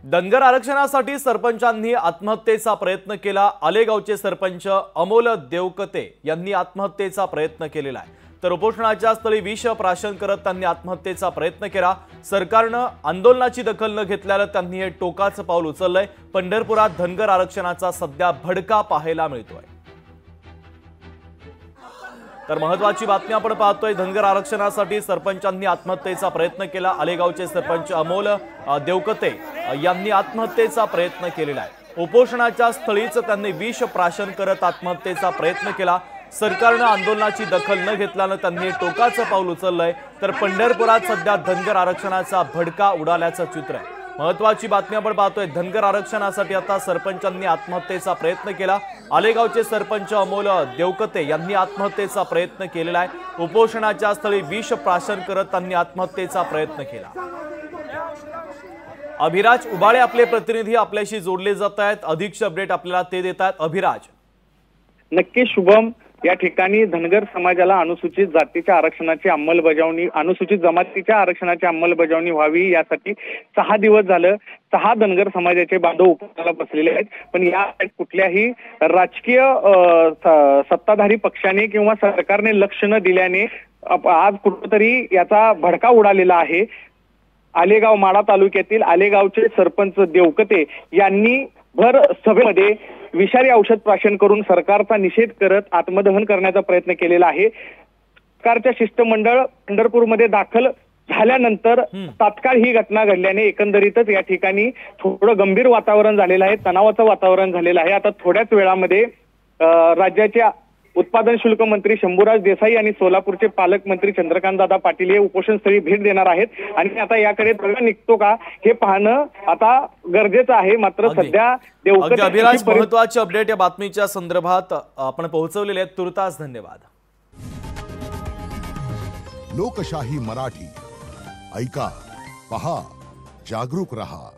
धनगर आरक्षणासाठी सरपंचांनी आत्महत्येचा प्रयत्न केला। आलेगावचे सरपंच अमोल देवकते यांनी आत्महत्येचा प्रयत्न केलेला आहे। तर उपोषणाच्या स्थळी विष प्राशन करत त्यांनी आत्महत्येचा प्रयत्न केला। सरकारने आंदोलनाची दखल न घेतल्याने त्यांनी हे टोकाचं पाऊल उचललंय। पंढरपुरात धनगर आरक्षणाचा सध्या भडका पाहायला मिळतोय। तर महत्त्वाची बातमी आपण पाहतोय, धनगर आरक्षणासाठी सरपंचांनी आत्महत्येचा प्रयत्न केला। आलेगावचे सरपंच अमोल देवकते यांनी आत्महत्येचा प्रयत्न केलेला आहे। उपोषणाच्या स्थळीच त्यांनी विष प्राशन करत आत्महत्येचा प्रयत्न केला। सरकारने आंदोलनाची दखल न घेतल्याने त्यांनी टोकाचं पाऊल उचललंय। तर पंढरपुरात सध्या धनगर आरक्षणाचा भडका उडाल्याचं चित्र आहे। महत्त्वाची बातमी आपण पाहतोय, धनगर आरक्षणासाठी आता सरपंचांनी आत्महत्येचा प्रयत्न केला। आलेगावचे सरपंच अमोल देवकते यांनी आत्महत्येचा प्रयत्न केलेला आहे। उपोषणाच्या स्थळी विष प्राशन करत त्यांनी आत्महत्येचा प्रयत्न केला। अभिराज उबाळे आपले प्रतिनिधी आपल्याशी जोडले जात आहेत। अधिकचे अपडेट आपल्याला ते देत आहेत। अभिराज, नक्की शुभम, या ठिकाणी धनगर समाजाला अनुसूचित जातीच्या आरक्षणाची अंमलबजावणी, अनुसूचित जमातीच्या आरक्षणाची अंमलबजावणी व्हावी यासाठी 6 दिवस झालं 6 धनगर समाजाचे बांधव उपोषणाला बसलेले आहेत। पण या कुठल्याही राजकीय सत्ताधारी पक्षाने किंवा सरकारने लक्ष न दिल्याने आज कुठेतरी याचा भडका उडालेला आहे। आलेगाव माढा तालुक्यातील आलेगावचे सरपंच देवकते यांनी भर सभेमध्ये विषारी औषध प्राशन करून सरकारचा निषेध करत आत्मदहन करण्याचा प्रयत्न केलेला आहे। सरकारच्या शिष्टमंडळ पंढरपूरमध्ये दाखल झाल्यानंतर तात्काळ ही घटना घडल्याने एकंदरीतच या ठिकाणी थोडं गंभीर वातावरण झालेलं आहे, तणावाचं वातावरण झालेलं आहे। आता थोड्याच वेळामध्ये राज्याच्या उत्पादन शुल्क मंत्री शंभूराज देसाई आणि सोलापूरचे पालकमंत्री चंद्रकांतदादा पाटील हे उपोषणस्थळी भेट देणार आहेत आणि आता याकडे दगड निघतो का हे पाहणं आता गरजेचं आहे। मात्र सध्या अभिराज, महत्त्वाचे अपडेट या बातमीच्या संदर्भात आपण पोहोचवलेले आहेत। तुर्तास धन्यवाद। लोकशाही मराठी ऐका, पहा, जागरूक रहा।